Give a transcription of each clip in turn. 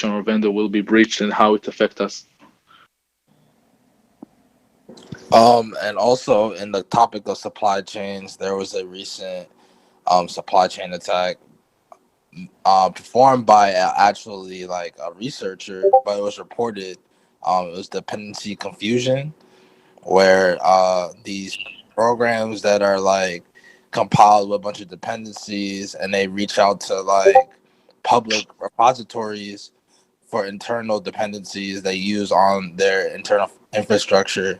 or vendor will be breached and how it affects us. And also in the topic of supply chains, there was a recent supply chain attack performed by actually like a researcher, but it was reported it was dependency confusion, where these programs that are like compiled with a bunch of dependencies and they reach out to like public repositories for internal dependencies they use on their internal infrastructure.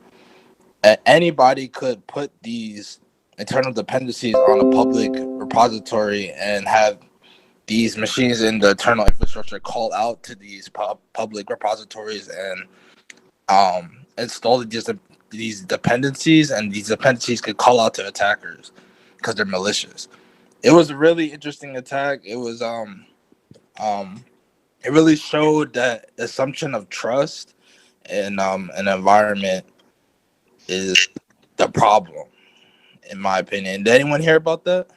Anybody could put these internal dependencies on a public repository and have these machines in the internal infrastructure call out to these public repositories and install these dependencies, and these dependencies could call out to attackers because they're malicious. It was a really interesting attack. It was it really showed that assumption of trust in an environment is the problem, in my opinion. Did anyone hear about that?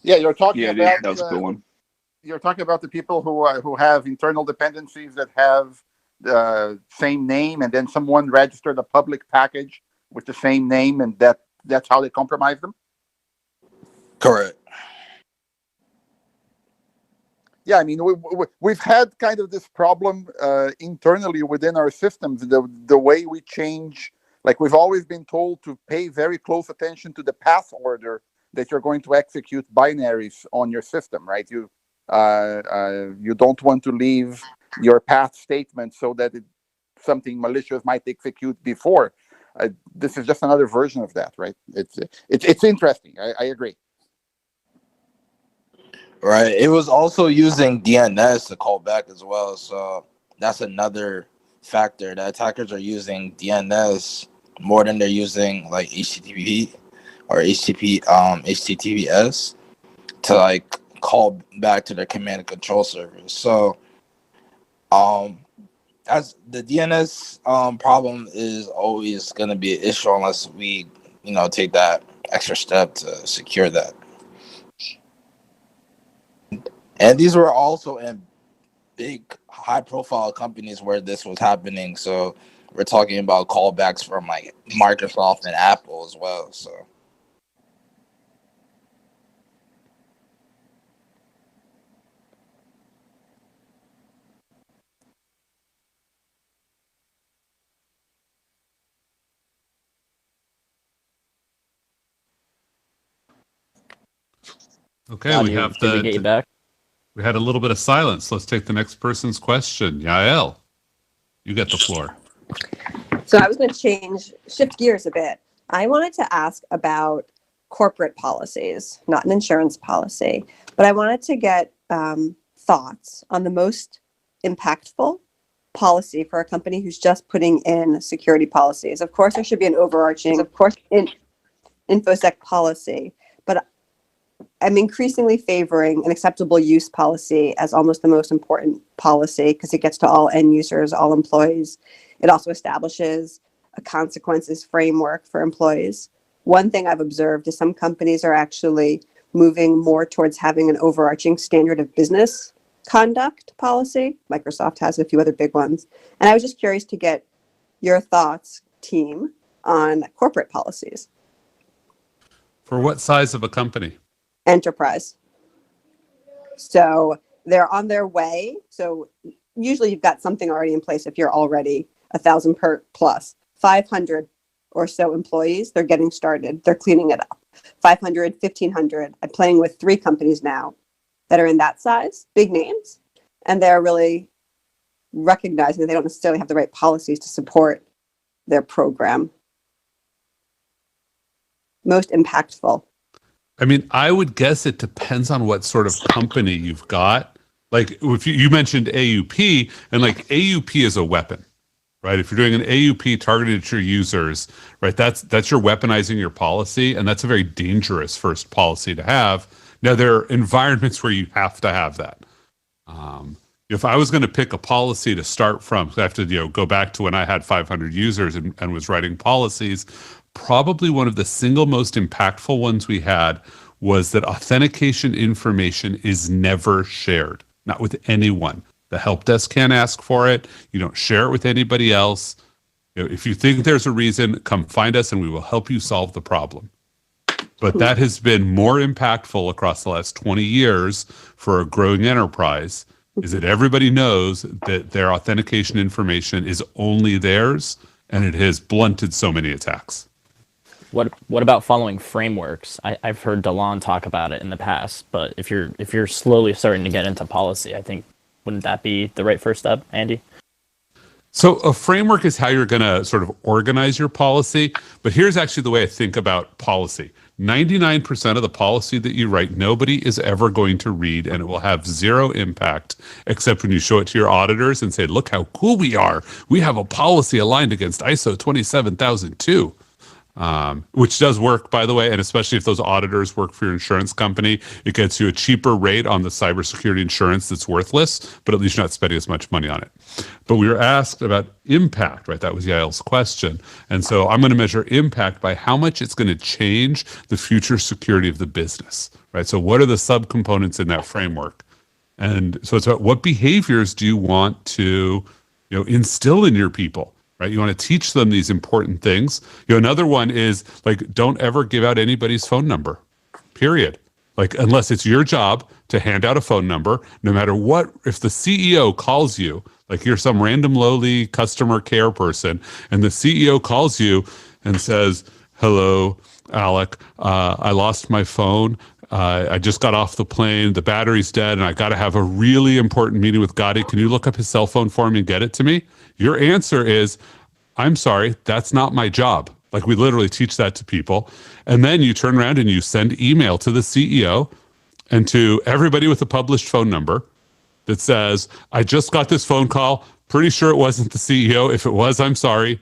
Yeah, you're talking Yeah, about that was a good one. You're talking about the people who have internal dependencies that have the same name, and then someone registered a public package with the same name, and that's how they compromise them. Correct. Yeah, I mean, we've had kind of this problem internally within our systems. The way we change, like we've always been told to pay very close attention to the path order that you're going to execute binaries on your system, right? You don't want to leave your path statement so that something malicious might execute before. This is just another version of that, right? It's interesting. I agree. Right. It was also using DNS to call back as well. So that's another factor. The attackers are using DNS more than they're using like HTTP or HTTPS to like call back to their command and control servers. So as the DNS problem is always going to be an issue unless we take that extra step to secure that. And these were also in big, high-profile companies where this was happening. So we're talking about callbacks from like Microsoft and Apple as well. So okay, we have Did we get you back? We had a little bit of silence. Let's take the next person's question. Yael, you get the floor. So I was going to shift gears a bit. I wanted to ask about corporate policies, not an insurance policy, but I wanted to get thoughts on the most impactful policy for a company who's just putting in security policies. Of course, there should be an overarching, InfoSec policy, but I'm increasingly favoring an acceptable use policy as almost the most important policy because it gets to all end users, all employees. It also establishes a consequences framework for employees. One thing I've observed is some companies are actually moving more towards having an overarching standard of business conduct policy. Microsoft has a few other big ones. And I was just curious to get your thoughts, team, on corporate policies. For what size of a company? Enterprise. So they're on their way. So usually you've got something already in place if you're already 1,000 per plus. 500 or so employees, they're getting started. They're cleaning it up. 500, 1,500. I'm playing with 3 companies now that are in that size, big names, and they're really recognizing that they don't necessarily have the right policies to support their program. Most impactful. I mean, I would guess it depends on what sort of company you've got. Like if you mentioned AUP, and like AUP is a weapon, right? If you're doing an AUP targeted at your users, right, that's you're weaponizing your policy, and that's a very dangerous first policy to have. Now, there are environments where you have to have that. If I was going to pick a policy to start from, I have to go back to when I had 500 users and was writing policies. Probably one of the single most impactful ones we had was that authentication information is never shared, not with anyone. The help desk can't ask for it. You don't share it with anybody else. If you think there's a reason, come find us and we will help you solve the problem. But that has been more impactful across the last 20 years for a growing enterprise, is that everybody knows that their authentication information is only theirs, and it has blunted so many attacks. What about following frameworks? I've heard Delon talk about it in the past, but if you're slowly starting to get into policy, I think, wouldn't that be the right first step, Andy? So a framework is how you're going to sort of organize your policy, but here's actually the way I think about policy. 99% of the policy that you write, nobody is ever going to read, and it will have zero impact except when you show it to your auditors and say, look how cool we are. We have a policy aligned against ISO 27002. Which does work, by the way, and especially if those auditors work for your insurance company, it gets you a cheaper rate on the cybersecurity insurance that's worthless, but at least you're not spending as much money on it. But we were asked about impact, right? That was Yael's question. And so I'm going to measure impact by how much it's going to change the future security of the business, right? So what are the subcomponents in that framework? And so it's about what behaviors do you want to, instill in your people? Right? You want to teach them these important things. Another one is like, don't ever give out anybody's phone number, period. Like, unless it's your job to hand out a phone number, no matter what, if the CEO calls you, like you're some random lowly customer care person, and the CEO calls you and says, hello, Alec, I lost my phone. I just got off the plane. The battery's dead, and I got to have a really important meeting with Gotti. Can you look up his cell phone for me and get it to me? Your answer is, I'm sorry, that's not my job. Like, we literally teach that to people. And then you turn around and you send email to the CEO and to everybody with a published phone number that says, I just got this phone call. Pretty sure it wasn't the CEO. If it was, I'm sorry.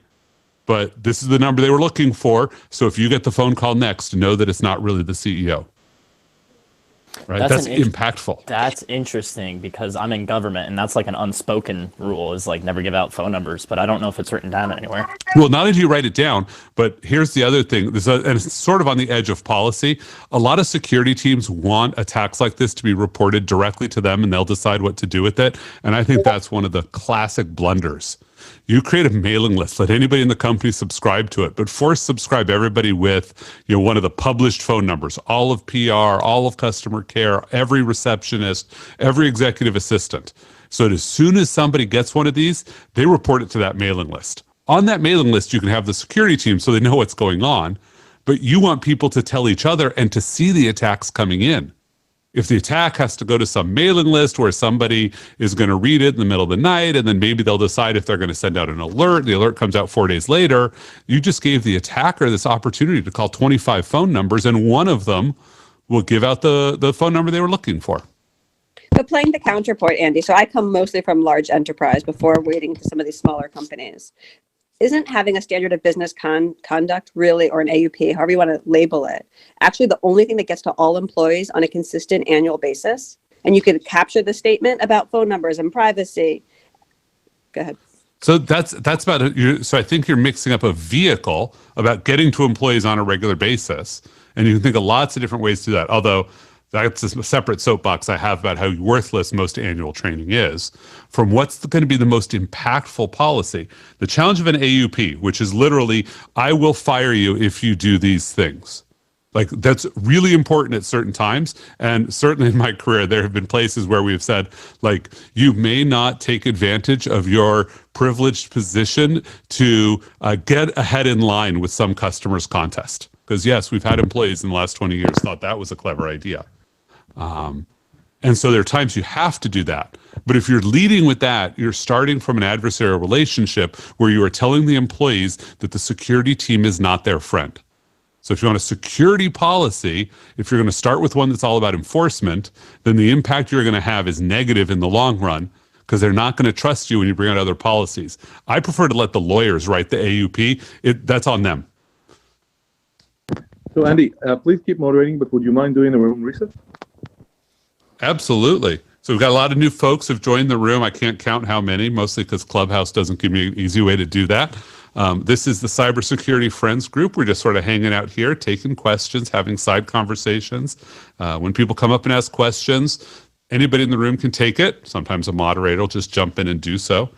But this is the number they were looking for. So if you get the phone call next, know that it's not really the CEO. Right? That's impactful. That's interesting, because I'm in government, and that's like an unspoken rule, is like never give out phone numbers, but I don't know if it's written down anywhere. Well, not only do you write it down, but here's the other thing. And it's sort of on the edge of policy. A lot of security teams want attacks like this to be reported directly to them, and they'll decide what to do with it. And I think that's one of the classic blunders. You create a mailing list, let anybody in the company subscribe to it, but subscribe everybody with, one of the published phone numbers, all of PR, all of customer care, every receptionist, every executive assistant. So that as soon as somebody gets one of these, they report it to that mailing list. On that mailing list, you can have the security team so they know what's going on, but you want people to tell each other and to see the attacks coming in. If the attack has to go to some mailing list where somebody is going to read it in the middle of the night, and then maybe they'll decide if they're going to send out an alert, the alert comes out 4 days later, you just gave the attacker this opportunity to call 25 phone numbers, and one of them will give out the phone number they were looking for. But playing the counterpoint, Andy, so I come mostly from large enterprise before wading to some of these smaller companies. Isn't having a standard of business conduct really, or an AUP, however you want to label it, actually the only thing that gets to all employees on a consistent annual basis? And you could capture the statement about phone numbers and privacy. Go ahead. So that's about it. So I think you're mixing up a vehicle about getting to employees on a regular basis. And you can think of lots of different ways to do that. Although that's a separate soapbox I have about how worthless most annual training is, from what's going to be the most impactful policy. The challenge of an AUP, which is literally, I will fire you if you do these things. Like, that's really important at certain times. And certainly in my career, there have been places where we've said, like, you may not take advantage of your privileged position to get ahead in line with some customer's contest. Because yes, we've had employees in the last 20 years thought that was a clever idea. And so there are times you have to do that. But if you're leading with that, you're starting from an adversarial relationship where you are telling the employees that the security team is not their friend. So if you want a security policy, if you're going to start with one that's all about enforcement, then the impact you're going to have is negative in the long run, because they're not going to trust you when you bring out other policies. I prefer to let the lawyers write the AUP. That's on them. So Andy, please keep moderating, but would you mind doing a room reset? Absolutely. So we've got a lot of new folks who've joined the room. I can't count how many, mostly because Clubhouse doesn't give me an easy way to do that. This is the Cybersecurity Friends group. We're just sort of hanging out here, taking questions, having side conversations. When people come up and ask questions, anybody in the room can take it. Sometimes a moderator will just jump in and do so.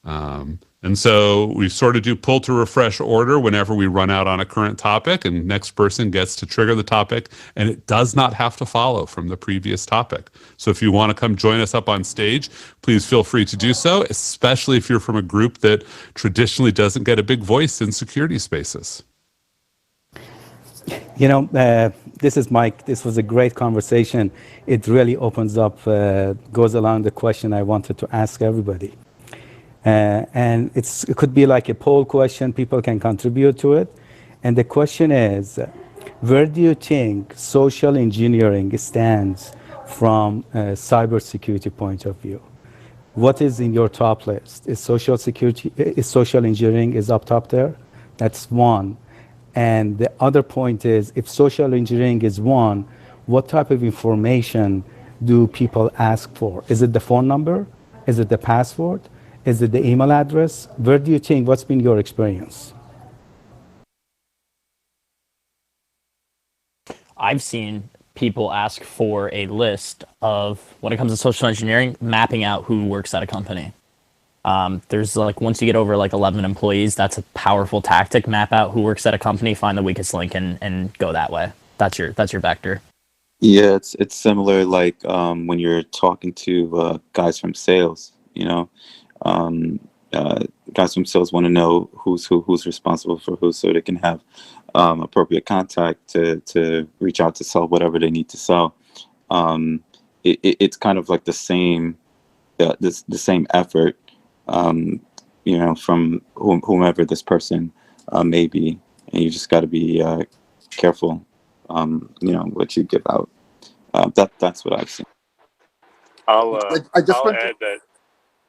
And so we sort of do pull to refresh order whenever we run out on a current topic, and next person gets to trigger the topic, and it does not have to follow from the previous topic. So if you want to come join us up on stage, please feel free to do so, especially if you're from a group that traditionally doesn't get a big voice in security spaces. You know, this is Mike. This was a great conversation. It really opens up, goes along the question I wanted to ask everybody. And it could be like a poll question. People can contribute to it. And the question is, where do you think social engineering stands from a cybersecurity point of view? What is in your top list? Is social engineering is up top there? That's one. And the other point is, if social engineering is one, what type of information do people ask for? Is it the phone number? Is it the password? Is it the email address? Where do you think, what's been your experience? I've seen people ask for a list of, when it comes to social engineering, mapping out who works at a company. There's like, once you get over like 11 employees, that's a powerful tactic. Map out who works at a company, find the weakest link, and go that way. That's your vector. Yeah, it's similar like when you're talking to guys from sales, you know. Guys from sales want to know who's responsible for who, so they can have appropriate contact to reach out to sell whatever they need to sell. It's kind of like the same same effort, you know, from whomever this person may be, and you just got to be careful, you know, what you give out. That's what I've seen. I'll I'll add that.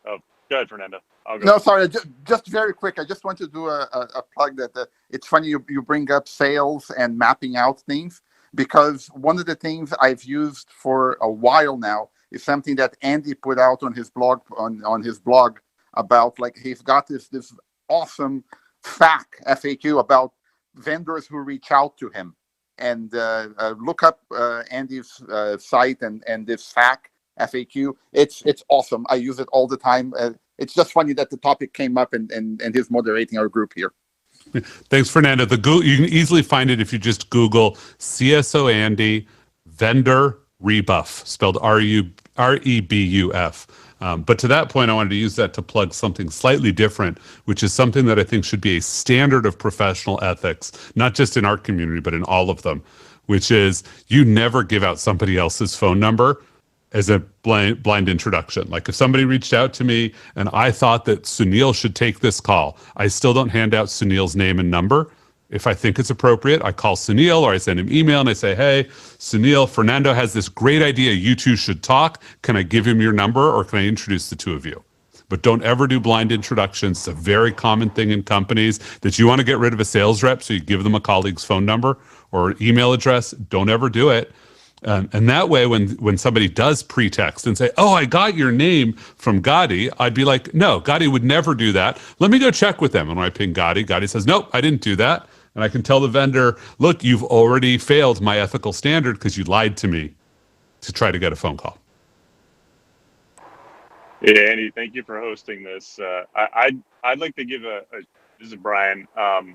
Oh, go ahead, Fernando. I'll go. No, sorry. Just very quick. I just want to do a plug that it's funny you bring up sales and mapping out things, because one of the things I've used for a while now is something that Andy put out on his blog about, like, he's got this awesome FAQ about vendors who reach out to him, and look up Andy's site and this FAQ. It's awesome. I use it all the time. It's just funny that the topic came up and he's moderating our group here. Thanks, Fernando. You can easily find it if you just Google CSO Andy vendor rebuff, spelled REBUF. But to that point, I wanted to use that to plug something slightly different, which is something that I think should be a standard of professional ethics, not just in our community, but in all of them, which is you never give out somebody else's phone number as a blind introduction. Like if somebody reached out to me and I thought that Sunil should take this call, I still don't hand out Sunil's name and number. If I think it's appropriate, I call Sunil or I send him email and I say, hey, Sunil, Fernando has this great idea. You two should talk. Can I give him your number or can I introduce the two of you? But don't ever do blind introductions. It's a very common thing in companies that you want to get rid of a sales rep, so you give them a colleague's phone number or email address. Don't ever do it. And that way, when somebody does pretext and say, oh, I got your name from Gadi, I'd be like, no, Gadi would never do that. Let me go check with them. And when I ping Gadi, Gadi says, nope, I didn't do that. And I can tell the vendor, look, you've already failed my ethical standard because you lied to me to try to get a phone call. Yeah, Andy, thank you for hosting this. I'd like to give this is Brian.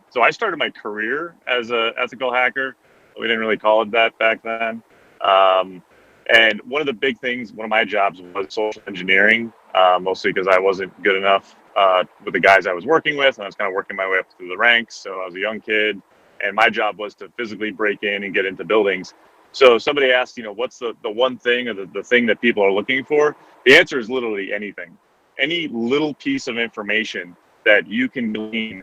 So I started my career as an ethical hacker. We didn't really call it that back then. And one of the big things, one of my jobs was social engineering, mostly because I wasn't good enough with the guys I was working with. And I was kind of working my way up through the ranks. So I was a young kid, and my job was to physically break in and get into buildings. So somebody asked, you know, what's the one thing or the thing that people are looking for? The answer is literally anything. Any little piece of information that you can glean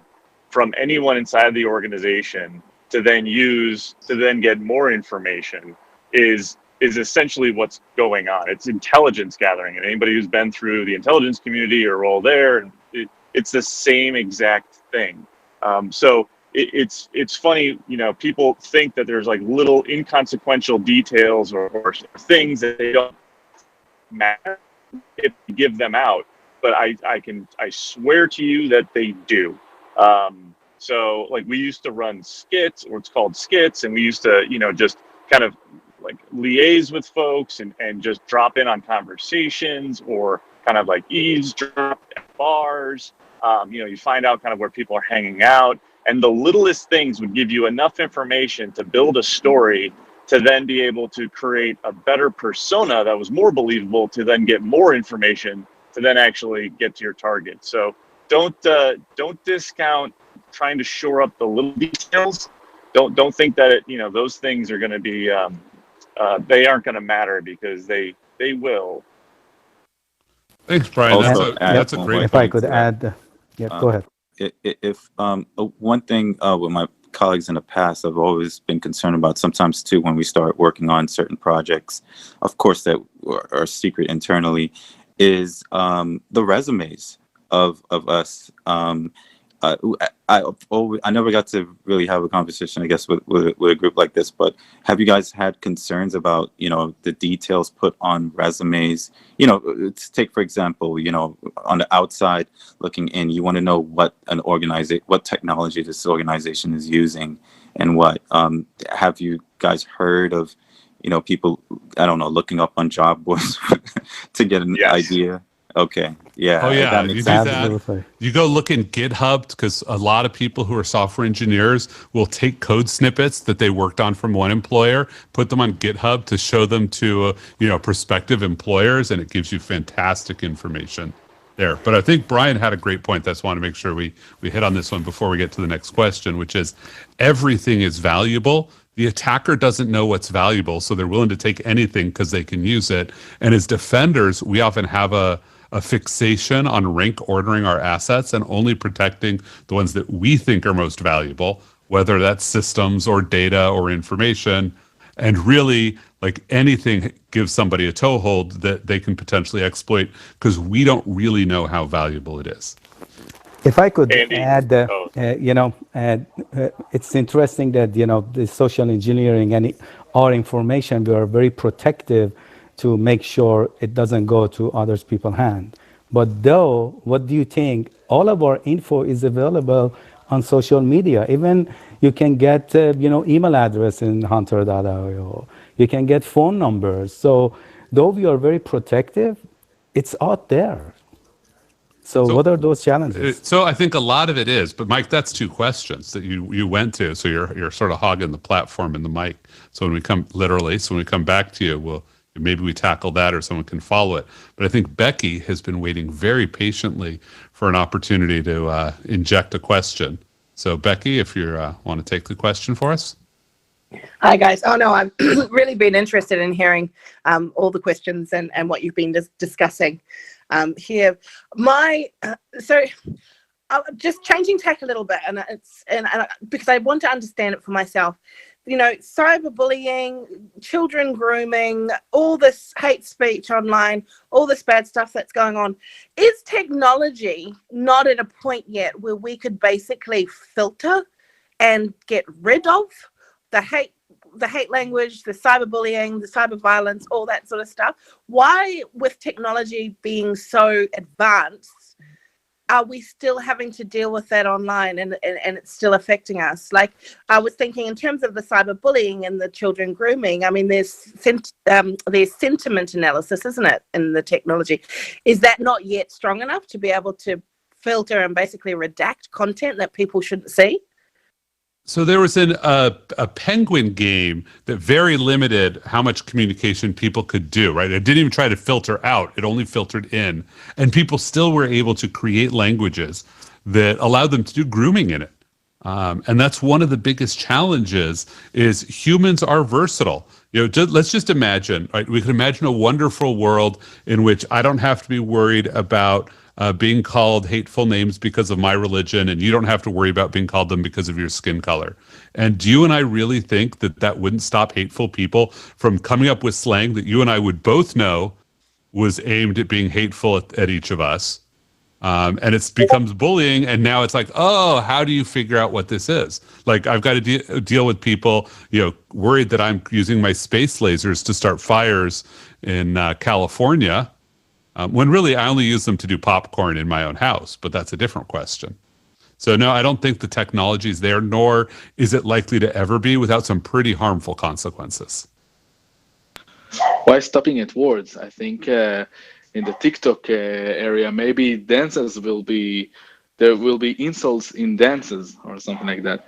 from anyone inside the organization to then use to then get more information is essentially what's going on. It's intelligence gathering, and anybody who's been through the intelligence community or role there, it's the same exact thing. So it's funny, you know, people think that there's like little inconsequential details or things that they don't matter if you give them out, but I swear to you that they do. So like we used to run skits, or it's called skits, and we used to, just kind of like liaise with folks and just drop in on conversations, or kind of like eavesdrop at bars. You find out kind of where people are hanging out, and the littlest things would give you enough information to build a story, to then be able to create a better persona that was more believable, to then get more information, to then actually get to your target. So don't discount trying to shore up the little details. Don't think that those things are going to be they aren't going to matter, because they will. Thanks, Brian. Also, That's a great if point. I could add, go ahead. If one thing with my colleagues in the past, I've always been concerned about, sometimes too, when we start working on certain projects, of course, that are secret internally, is the resumes of us. I never got to really have a conversation, I guess, with a group like this, but have you guys had concerns about, the details put on resumes? Let's take, for example, on the outside looking in, you want to know what what technology this organization is using, and what have you guys heard of, people, I don't know, looking up on job boards to get an idea? Okay. Yeah. Oh yeah, you do that. Absolutely. You go look in GitHub, because a lot of people who are software engineers will take code snippets that they worked on from one employer, put them on GitHub to show them to prospective employers, and it gives you fantastic information there. But I think Brian had a great point. That's why I want to make sure we hit on this one before we get to the next question, which is everything is valuable. The attacker doesn't know what's valuable, so they're willing to take anything because they can use it. And as defenders, we often have a fixation on rank ordering our assets and only protecting the ones that we think are most valuable, whether that's systems or data or information. And really, like anything gives somebody a toehold that they can potentially exploit, because we don't really know how valuable it is. If I could Andy, add, it's interesting that, the social engineering and our information, we are very protective to make sure it doesn't go to others people's hand. But though, what do you think? All of our info is available on social media. Even you can get, email address in hunter.io. You can get phone numbers. So though we are very protective, it's out there. So what are those challenges? So I think a lot of it is, but Mike, that's two questions that you went to. So you're sort of hogging the platform and the mic. So when we come back to you, maybe we tackle that, or someone can follow it. But I think Becky has been waiting very patiently for an opportunity to inject a question. So Becky, if you want to take the question for us. Hi guys. Oh no, I've really been interested in hearing all the questions and what you've been discussing here. So just changing tack a little bit, and because I want to understand it for myself. Cyberbullying, children grooming, all this hate speech online, all this bad stuff that's going on. Is technology not at a point yet where we could basically filter and get rid of the hate language, the cyberbullying, the cyber violence, all that sort of stuff? Why, with technology being so advanced, are we still having to deal with that online, and it's still affecting us? Like, I was thinking in terms of the cyberbullying and the children grooming, I mean, there's sentiment analysis, isn't it, in the technology? Is that not yet strong enough to be able to filter and basically redact content that people shouldn't see? So there was a Penguin game that very limited how much communication people could do, right? It didn't even try to filter out. It only filtered in. And people still were able to create languages that allowed them to do grooming in it. And that's one of the biggest challenges, is humans are versatile. Let's just imagine, right? We could imagine a wonderful world in which I don't have to be worried about being called hateful names because of my religion, and you don't have to worry about being called them because of your skin color. And do you and I really think that wouldn't stop hateful people from coming up with slang that you and I would both know was aimed at being hateful at each of us? And it becomes bullying, and now it's like, oh, how do you figure out what this is? Like, I've got to deal with people, worried that I'm using my space lasers to start fires in California, when really I only use them to do popcorn in my own house, but that's a different question. So no, I don't think the technology is there, nor is it likely to ever be without some pretty harmful consequences. Why stopping at words? I think in the TikTok area, maybe dances will be, there will be insults in dances or something like that.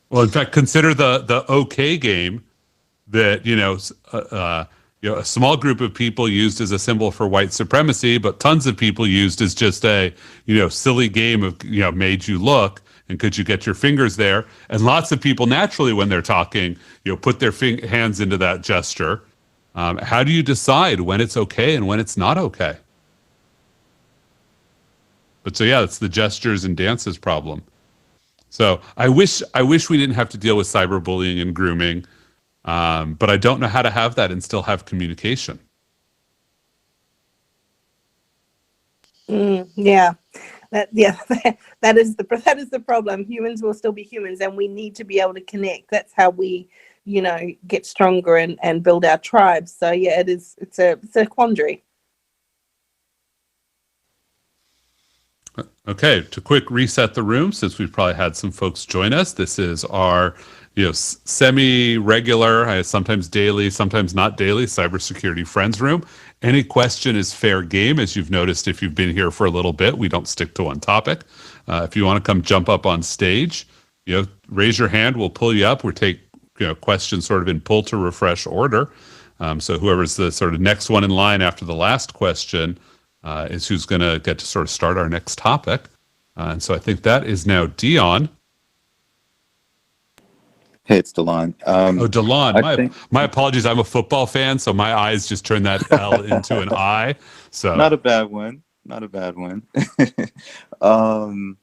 Well, in fact, consider the OK game that, a small group of people used as a symbol for white supremacy, but tons of people used as just a, silly game of, made you look. And could you get your fingers there? And lots of people naturally, when they're talking, put their hands into that gesture. How do you decide when it's okay and when it's not okay? But so, yeah, it's the gestures and dances problem. So I wish we didn't have to deal with cyberbullying and grooming, but I don't know how to have that and still have communication. Yeah. That is the problem. Humans will still be humans, and we need to be able to connect. That's how we, get stronger and build our tribes. So yeah, it's a quandary. Okay, to quick reset the room, since we've probably had some folks join us. This is our semi-regular, sometimes daily, sometimes not daily, cybersecurity friends room. Any question is fair game. As you've noticed, if you've been here for a little bit, we don't stick to one topic. If you want to come jump up on stage, raise your hand. We'll pull you up. We take questions sort of in pull to refresh order. So whoever's the sort of next one in line after the last question is who's going to get to sort of start our next topic. And so I think that is now Dion. Hey, it's DeLon. DeLon. My apologies. I'm a football fan, so my eyes just turned that L into an I. So not a bad one. Not a bad one. No,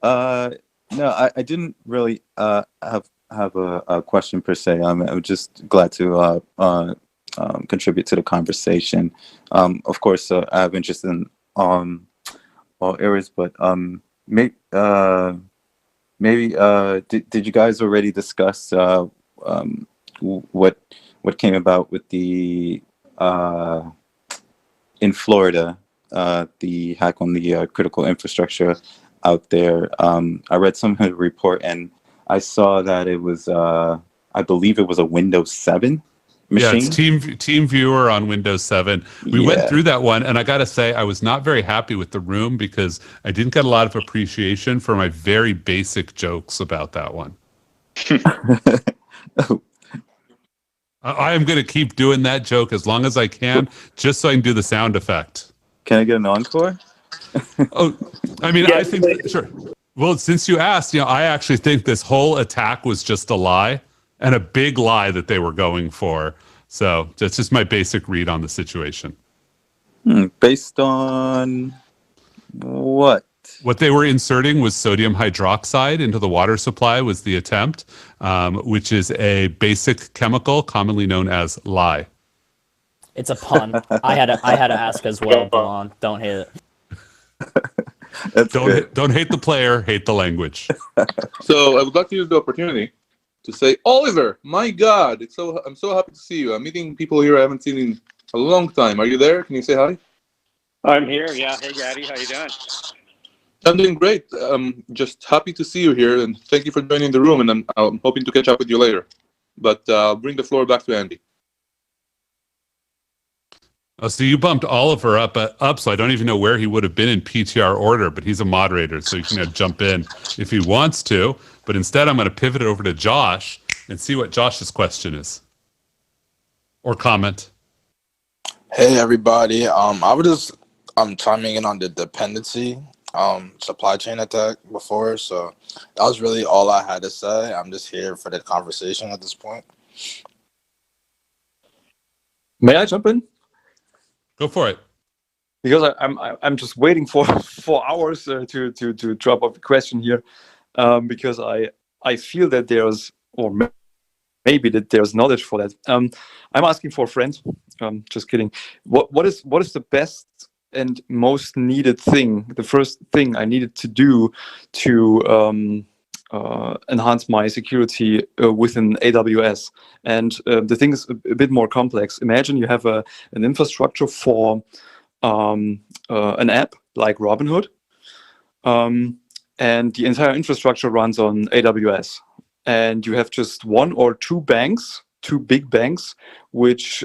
I didn't really have a question per se. I'm just glad to contribute to the conversation. Of course, I have interest in all areas, but maybe did you guys already discuss what came about with the in Florida, the hack on the critical infrastructure out there? I read some of the report and I saw that it was I believe it was a Windows 7 machine. Yeah, it's Team Viewer on Windows 7. We went through that one, and I got to say, I was not very happy with the room because I didn't get a lot of appreciation for my very basic jokes about that one. I am going to keep doing that joke as long as I can, just so I can do the sound effect. Can I get an encore? I think, sure. Well, since you asked, I actually think this whole attack was just a lie. And a big lie that they were going for. So that's just my basic read on the situation. Based on what? What they were inserting was sodium hydroxide into the water supply was the attempt, which is a basic chemical commonly known as lye. It's a pun. I had to ask as well, Delon. Don't hate it. Don't hate the player, hate the language. So I would like to use the opportunity to say, Oliver, my God, I'm so happy to see you. I'm meeting people here I haven't seen in a long time. Are you there? Can you say hi? I'm here, yeah. Hey, Gaddy, how you doing? I'm doing great. I'm just happy to see you here, and thank you for joining the room, and I'm hoping to catch up with you later. But I'll bring the floor back to Andy. Oh, so you bumped Oliver up, so I don't even know where he would have been in PTR order, but he's a moderator, so he can jump in if he wants to. But instead, I'm going to pivot it over to Josh and see what Josh's question is or comment. Hey, everybody. I'm chiming in on the dependency supply chain attack before, so that was really all I had to say. I'm just here for the conversation at this point. May I jump in? Go for it. Because I'm just waiting for 4 hours to drop off a question here, because I feel that there's, or maybe that there's knowledge for that. I'm asking for a friend. Just kidding. What is the best and most needed thing? The first thing I needed to do to enhance my security within AWS. And the thing is a bit more complex. Imagine you have an infrastructure for an app like Robinhood. And the entire infrastructure runs on AWS. And you have just one or two banks, two big banks, which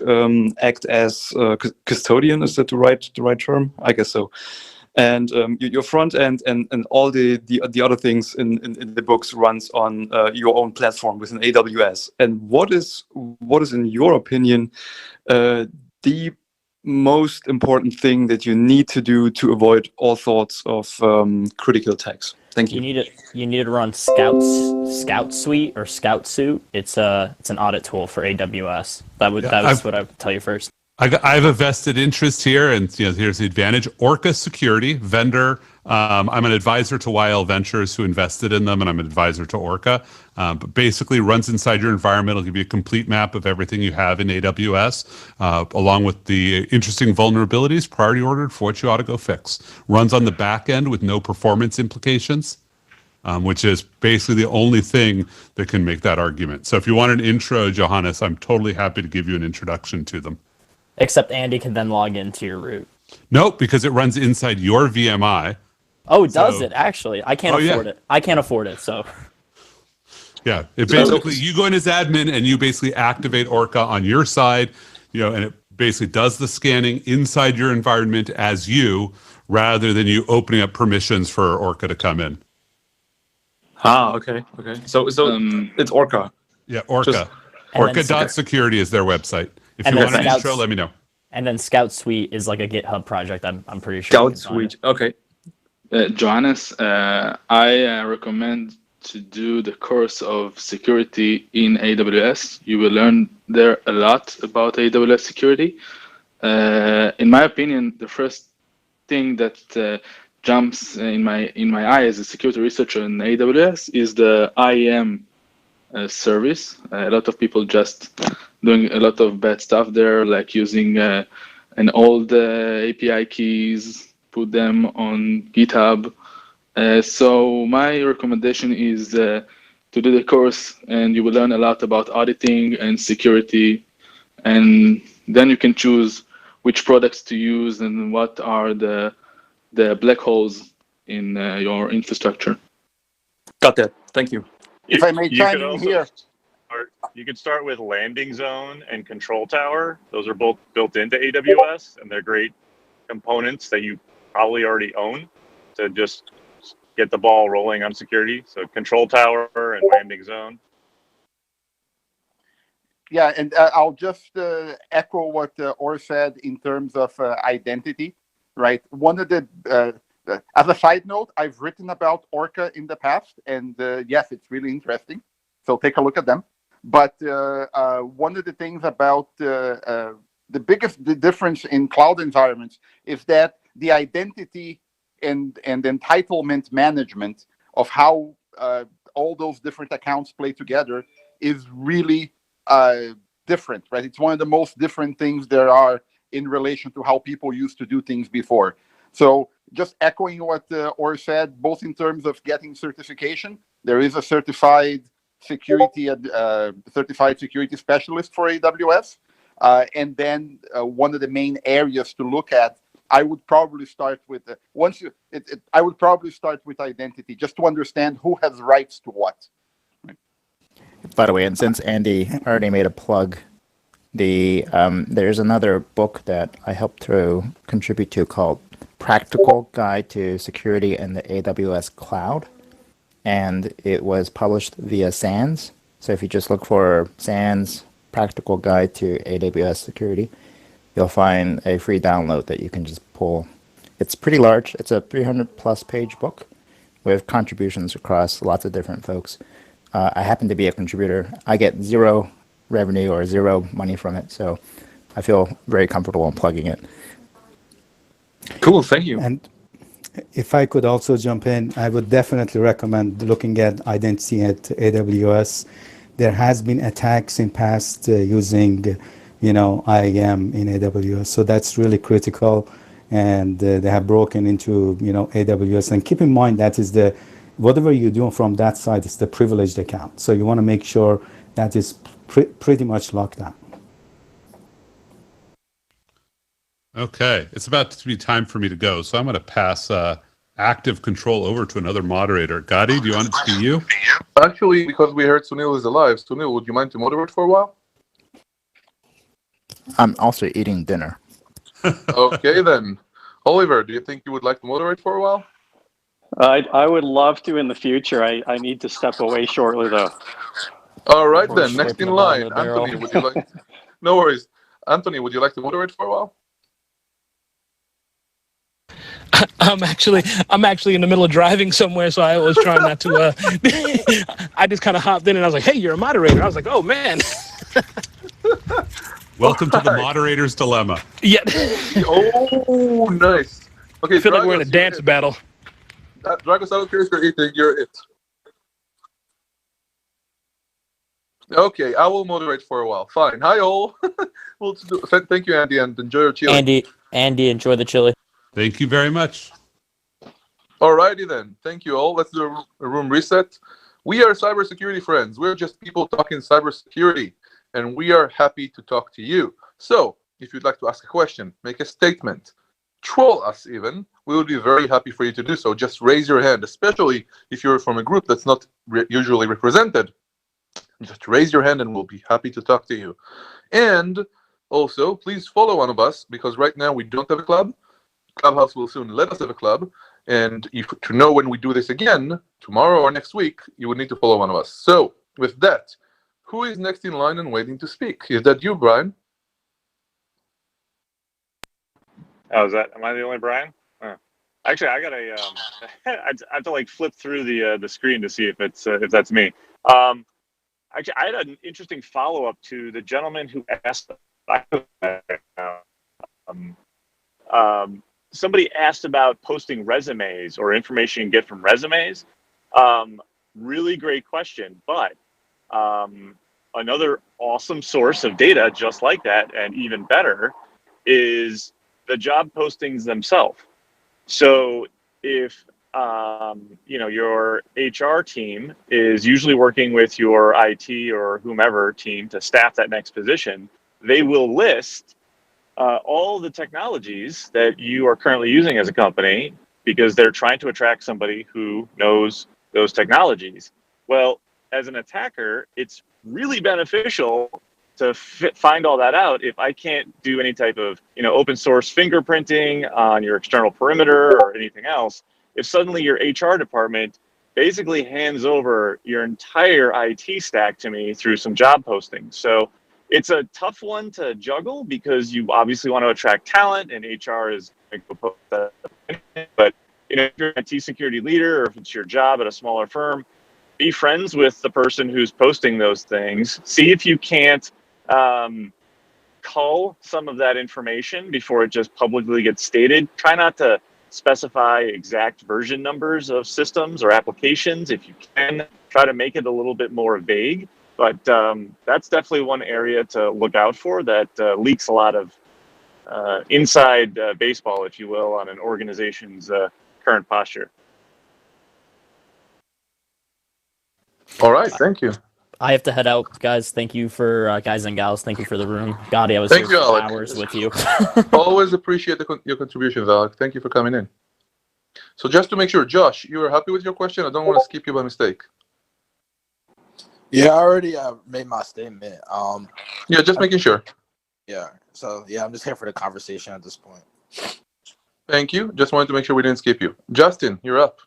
act as custodian. Is that the right term? I guess so. And your front end and all the other things in the books runs on your own platform within AWS. And what is in your opinion the most important thing that you need to do to avoid all thoughts of critical attacks? Thank you. You need to run Scout Suite or Scout Suite. It's an audit tool for AWS. That was what I would tell you first. I have a vested interest here, and here's the advantage. Orca Security, vendor. I'm an advisor to YL Ventures, who invested in them, and I'm an advisor to Orca. But basically runs inside your environment. It'll give you a complete map of everything you have in AWS, along with the interesting vulnerabilities priority ordered for what you ought to go fix. Runs on the back end with no performance implications, which is basically the only thing that can make that argument. So if you want an intro, Johannes, I'm totally happy to give you an introduction to them. Except Andy can then log into your root. Nope, because it runs inside your VMI. Oh, does it actually? I can't afford it. I can't afford it, so. Yeah, it basically, you go in as admin and you basically activate Orca on your side, and it basically does the scanning inside your environment as you, rather than you opening up permissions for Orca to come in. Okay. So it's Orca. Yeah, Orca. Orca.security is their website. If you want an intro, let me know. And then Scout Suite is like a GitHub project, I'm pretty sure. Scout Suite, okay. Johannes, I recommend to do the course of security in AWS. You will learn there a lot about AWS security. In my opinion, the first thing that jumps in my eye as a security researcher in AWS is the IAM service. A lot of people just doing a lot of bad stuff there, like using an old API keys, put them on GitHub. So my recommendation is to do the course, and you will learn a lot about auditing and security, and then you can choose which products to use and what are the black holes in your infrastructure. Got that. Thank you. If I may chime in here. You could start with Landing Zone and Control Tower. Those are both built into AWS, and they're great components that you probably already own to just get the ball rolling on security. So Control Tower and Landing Zone. Yeah, and I'll just echo what Or said in terms of identity, right? One of the, as a side note, I've written about Orca in the past, and yes, it's really interesting. So take a look at them. But one of the things about the biggest difference in cloud environments is that the identity and entitlement management of how all those different accounts play together is really different, right? It's one of the most different things there are in relation to how people used to do things before. So just echoing what Or said, both in terms of getting certification, there is a certified security specialist for AWS, and then one of the main areas to look at, I would probably start with I would probably start with identity, just to understand who has rights to what. Right. By the way, and since Andy already made a plug, there's another book that I helped to contribute to called Practical Guide to Security in the AWS Cloud. And it was published via SANS. So if you just look for SANS Practical Guide to AWS Security, you'll find a free download that you can just pull. It's pretty large. It's a 300-plus page book with contributions across lots of different folks. I happen to be a contributor. I get zero revenue or zero money from it, so I feel very comfortable in plugging it. Cool, thank you. And if I could also jump in, I would definitely recommend looking at identity at AWS. There has been attacks in past using, IAM in AWS, so that's really critical. And they have broken into, AWS. And keep in mind that is whatever you do from that side is the privileged account. So you want to make sure that is pretty much locked down. Okay, it's about to be time for me to go, so I'm going to pass active control over to another moderator. Gadi, do you want it to be you? Actually, because we heard Sunil is alive, Sunil, would you mind to moderate for a while? I'm also eating dinner. Okay, then. Oliver, do you think you would like to moderate for a while? I would love to in the future. I need to step away shortly, though. All right, We're then. Next scraping in the bottom line, of the barrel. Anthony, would you like... No worries. Anthony, would you like to moderate for a while? I'm actually in the middle of driving somewhere, so I was trying not to. I just kind of hopped in and I was like, "Hey, you're a moderator." I was like, "Oh man." Welcome to the moderator's dilemma. Yeah. Oh, nice. Okay, I feel like we're in a Dragos, dance battle. Dragos, I don't care if you're eating, you're it. Okay, I will moderate for a while. Fine. Hi, all. Thank you, Andy, and enjoy your chili. Andy, enjoy the chili. Thank you very much. Alrighty then. Thank you all. Let's do a room reset. We are cybersecurity friends. We're just people talking cybersecurity, and we are happy to talk to you. So, if you'd like to ask a question, make a statement, troll us even, we would be very happy for you to do so. Just raise your hand, especially if you're from a group that's not usually represented. Just raise your hand and we'll be happy to talk to you. And also, please follow one of us, because right now we don't have a club. Clubhouse will soon let us have a club. And to know when we do this again, tomorrow or next week, you would need to follow one of us. So, with that, who is next in line and waiting to speak? Is that you, Brian? Oh, am I the only Brian? Actually, I got a. I have to like flip through the screen to see if that's me. Actually, I had an interesting follow-up to the gentleman who asked. Somebody asked about posting resumes or information you get from resumes. Really great question, but another awesome source of data just like that, and even better, is the job postings themselves. So if your HR team is usually working with your IT or whomever team to staff that next position, they will list all the technologies that you are currently using as a company because they're trying to attract somebody who knows those technologies. Well, as an attacker, it's really beneficial to find all that out if I can't do any type of open source fingerprinting on your external perimeter or anything else. If suddenly your HR department basically hands over your entire IT stack to me through some job postings. So it's a tough one to juggle because you obviously want to attract talent and HR is going to post that. But if you're an IT security leader or if it's your job at a smaller firm, be friends with the person who's posting those things. See if you can't cull some of that information before it just publicly gets stated. Try not to specify exact version numbers of systems or applications. If you can, try to make it a little bit more vague. But that's definitely one area to look out for that leaks a lot of inside baseball, if you will, on an organization's current posture. All right, thank you. I have to head out, guys. Thank you for guys and gals. Thank you for the room. Gadi, I was Thank here you, for Alec. hours with you. Always appreciate your contributions, Alec. Thank you for coming in. So just to make sure, Josh, you are happy with your question? I don't want to skip you by mistake. Yeah, I already made my statement. Yeah, just making sure. Yeah. So yeah, I'm just here for the conversation at this point. Thank you. Just wanted to make sure we didn't skip you. Justin, you're up.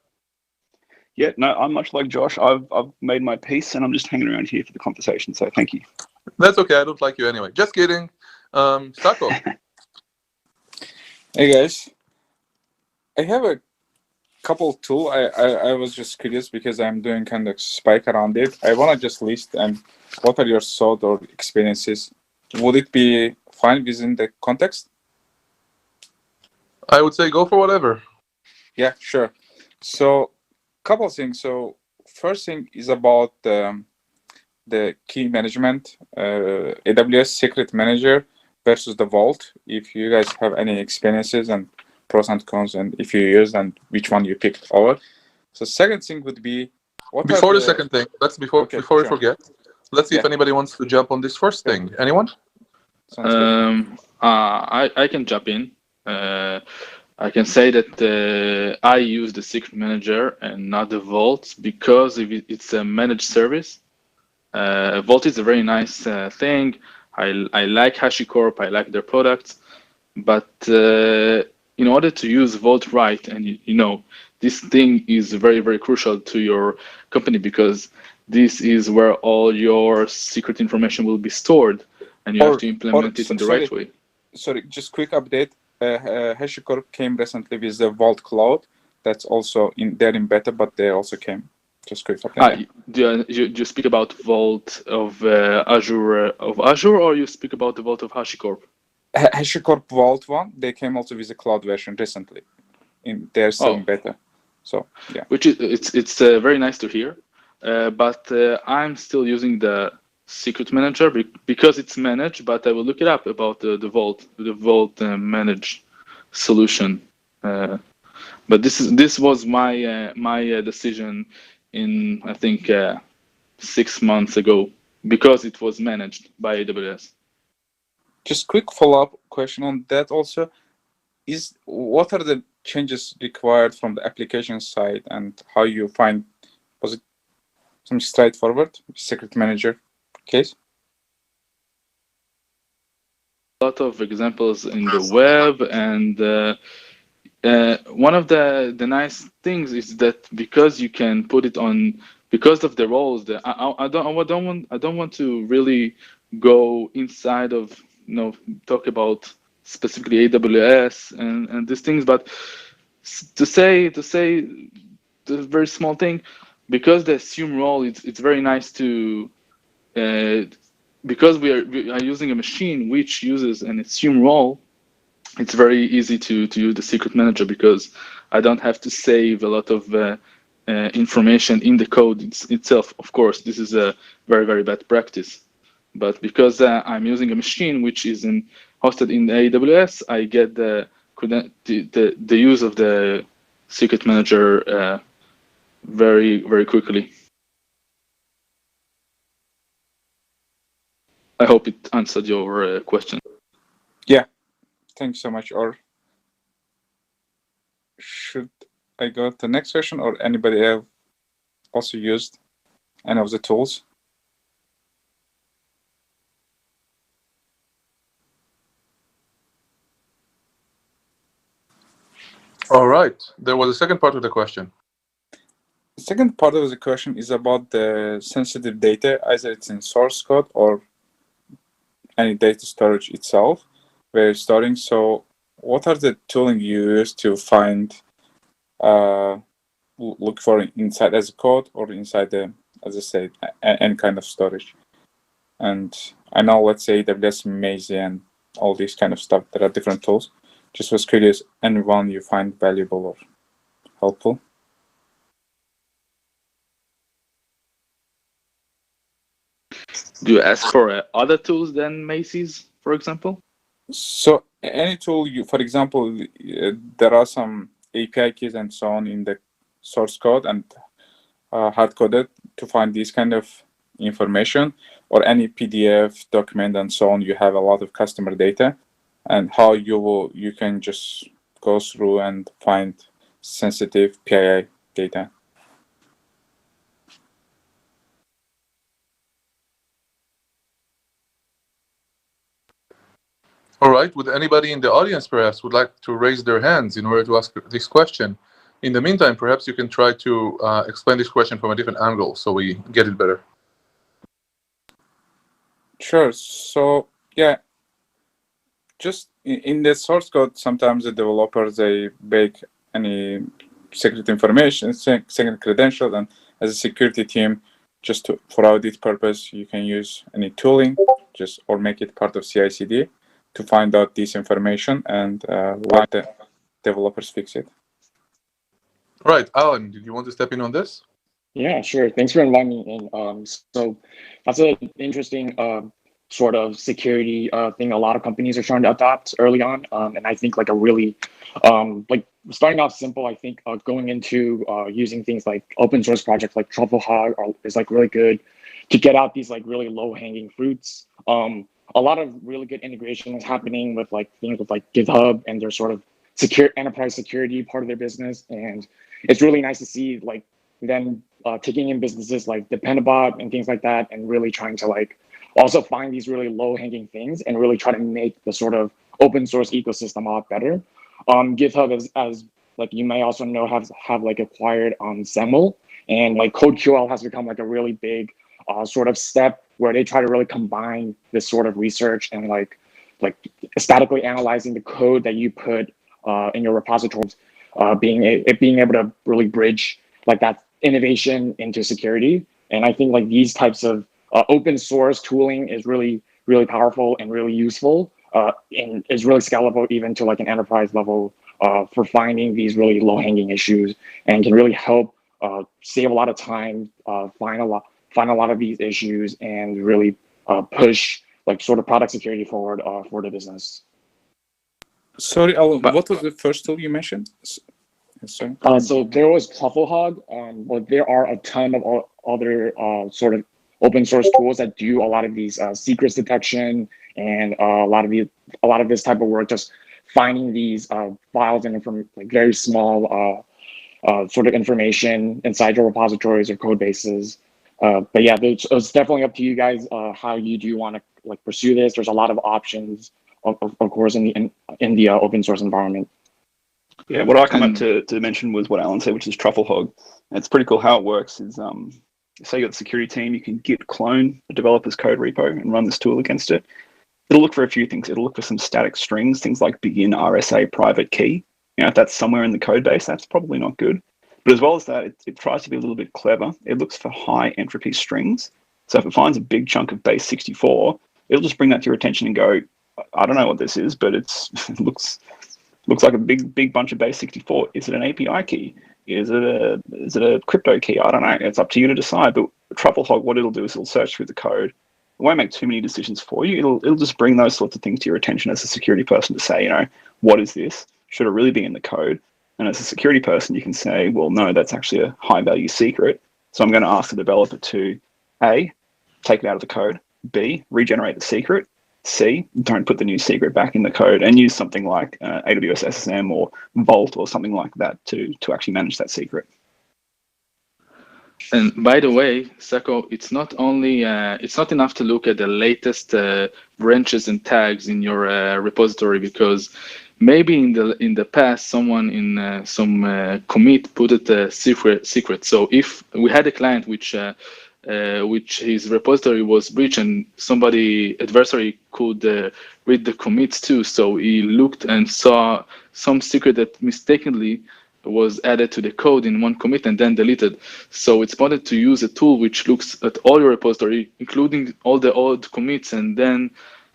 Yeah, no, I'm much like Josh. I've made my peace and I'm just hanging around here for the conversation. So thank you. That's okay. I don't like you anyway. Just kidding. Sako. Hey guys, I have a couple tool. I was just curious because I'm doing kind of spike around it. I want to just list and what are your thoughts or experiences? Would it be fine within the context? I would say go for whatever. Yeah, sure. So couple of things. So first thing is about the key management, AWS Secret Manager versus the Vault. If you guys have any experiences and pros and cons, and if you use and which one you picked over. So second thing would be before the second thing. Before we forget. Let's see if anybody wants to jump on this first thing. Anyone? I can jump in. I can say that I use the Secret Manager and not the Vault because it's a managed service. Vault is a very nice thing. I like HashiCorp. I like their products, but in order to use Vault right, and you know, this thing is very, very crucial to your company because this is where all your secret information will be stored, and you have to implement it in the right way. Sorry, just quick update. HashiCorp came recently with the Vault Cloud. That's also they're in beta, but they also came. Just quick update. Do you speak about Vault of Azure or you speak about the Vault of HashiCorp? HashiCorp Vault one, they came also with a cloud version recently. They're still in beta. So yeah. Which is it's very nice to hear, but I'm still using the Secret Manager because it's managed. But I will look it up about the Vault managed solution. But this was my decision in I think 6 months ago because it was managed by AWS. Just quick follow-up question on that also. What are the changes required from the application side and how you find, was it some straightforward Secret Manager case? A lot of examples in the web, and one of the nice things is that because you can put it on, because of the roles that I don't want to really go inside of talk about specifically AWS and these things, but to say the very small thing, because the assume role, it's very nice to because we are using a machine which uses an assume role. It's very easy to use the Secret Manager because I don't have to save a lot of information in the code itself. Of course, this is a very, very bad practice. But because I'm using a machine which is hosted in AWS, I get the use of the Secret Manager very, very quickly. I hope it answered your question. Yeah, thanks so much. Or should I go to the next question, or anybody have also used any of the tools? All right. There was a second part of the question. The second part of the question is about the sensitive data, either it's in source code or any data storage itself where you're storing. So what are the tooling you use to find, look for inside as a code or inside the, as I said, any kind of storage? And I know, let's say AWS, Maze, and all these kind of stuff, there are different tools. Just was curious, any one you find valuable or helpful? Do you ask for other tools than Macy's, for example? So any tool you, for example, there are some API keys and so on in the source code and hard coded to find this kind of information, or any PDF document and so on. You have a lot of customer data, and how you can just go through and find sensitive PII data. All right. Would anybody in the audience perhaps would like to raise their hands in order to ask this question? In the meantime, perhaps you can try to explain this question from a different angle so we get it better. Sure. So yeah, just in the source code, sometimes the developers, they bake any secret information, secret credential, and as a security team, just for audit purpose, you can use any tooling, or make it part of CI/CD to find out this information and let the developers fix it. Right, Alan, did you want to step in on this? Yeah, sure. Thanks for inviting me in. So that's an interesting sort of security thing a lot of companies are trying to adopt early on. And I think like a really, like starting off simple, I think going into using things like open source projects like TruffleHog is like really good to get out these like really low hanging fruits. a lot of really good integration is happening with like things with like GitHub and their sort of secure enterprise security part of their business. And it's really nice to see like them taking in businesses like Dependabot and things like that, and really trying to like also find these really low hanging things and really try to make the sort of open source ecosystem a lot better. GitHub is, as like you may also know, have like acquired SEML, and like CodeQL has become like a really big sort of step where they try to really combine this sort of research and like statically analyzing the code that you put in your repositories, being able to really bridge like that innovation into security. And I think like these types of open source tooling is really powerful and really useful, and is really scalable even to like an enterprise level for finding these really low hanging issues, and can really help save a lot of time, find a lot of these issues, and really push like sort of product security forward for the business. Sorry, Alan, what was the first tool you mentioned? Sorry. So there was TruffleHog, but there are a ton of other sort of open source tools that do a lot of these secrets detection and a lot of this type of work, just finding these files and like very small sort of information inside your repositories or code bases. But yeah, it's definitely up to you guys how you do want to like pursue this. There's a lot of options, of course, in the open source environment. Yeah, what I come up to mention was what Alan said, which is TruffleHog. And it's pretty cool how it works. Is say you got the security team, you can git clone a developer's code repo and run this tool against it. It'll look for a few things. It'll look for some static strings, things like begin RSA private key. You know, if that's somewhere in the code base, that's probably not good. But as well as that, it tries to be a little bit clever. It looks for high entropy strings. So if it finds a big chunk of base 64, it'll just bring that to your attention and go, I don't know what this is, but it looks like a big bunch of base 64. Is it an API key? Is it a crypto key? I don't know. It's up to you to decide. But TruffleHog, what it'll do is it'll search through the code. It won't make too many decisions for you. It'll just bring those sorts of things to your attention as a security person to say, you know, what is this? Should it really be in the code? And as a security person, you can say, well, no, that's actually a high value secret. So I'm going to ask the developer to A, take it out of the code, B, regenerate the secret, C, don't put the new secret back in the code, and use something like AWS SSM or Vault or something like that to actually manage that secret. And by the way, Sako, it's not only it's not enough to look at the latest branches and tags in your repository, because maybe in the past someone in some commit put it a secret. So if we had a client which his repository was breached and somebody adversary could read the commits too, so he looked and saw some secret that mistakenly was added to the code in one commit and then deleted. So it's important to use a tool which looks at all your repository, including all the old commits, and then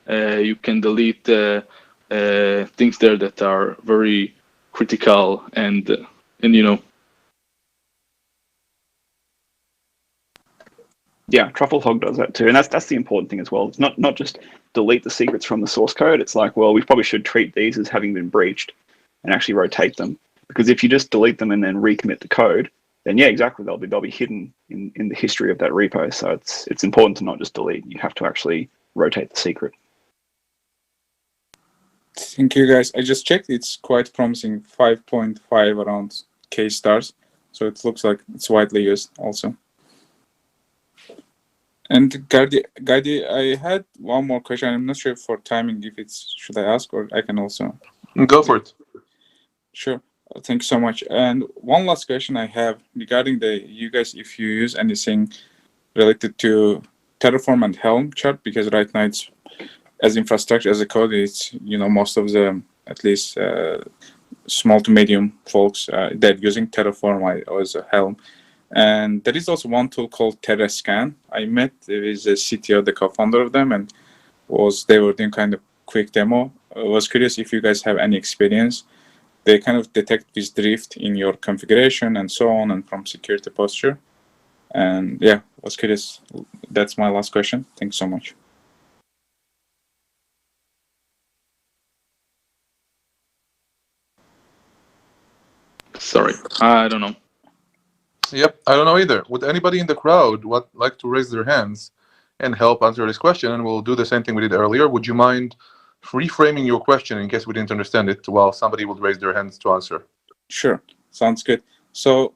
you can delete things there that are very critical and you know. Yeah, TruffleHog does that too, and that's the important thing as well. It's not just delete the secrets from the source code. It's like, well, we probably should treat these as having been breached and actually rotate them. Because if you just delete them and then recommit the code, then yeah, exactly, they'll be hidden in the history of that repo. So it's important to not just delete. You have to actually rotate the secret. Thank you, guys. I just checked. It's quite promising. 5.5 around K stars. So it looks like it's widely used also. And Gadi, I had one more question. I'm not sure for timing if it's should I ask, or I can also go for it. Sure. Thank you so much. And one last question I have regarding you guys, if you use anything related to Terraform and Helm chart, because right now it's as infrastructure as a code, it's, you know, most of the, at least small to medium folks, they're using Terraform as a Helm. And there is also one tool called TerraScan. I met with the CTO, the co-founder of them, and they were doing kind of quick demo. I was curious if you guys have any experience. They kind of detect this drift in your configuration and so on, and from security posture. And yeah, I was curious. That's my last question. Thanks so much. Sorry, I don't know. Yep, I don't know either. Would anybody in the crowd like to raise their hands and help answer this question. And we'll do the same thing we did earlier. Would you mind reframing your question in case we didn't understand it while somebody would raise their hands to answer? Sure, sounds good. So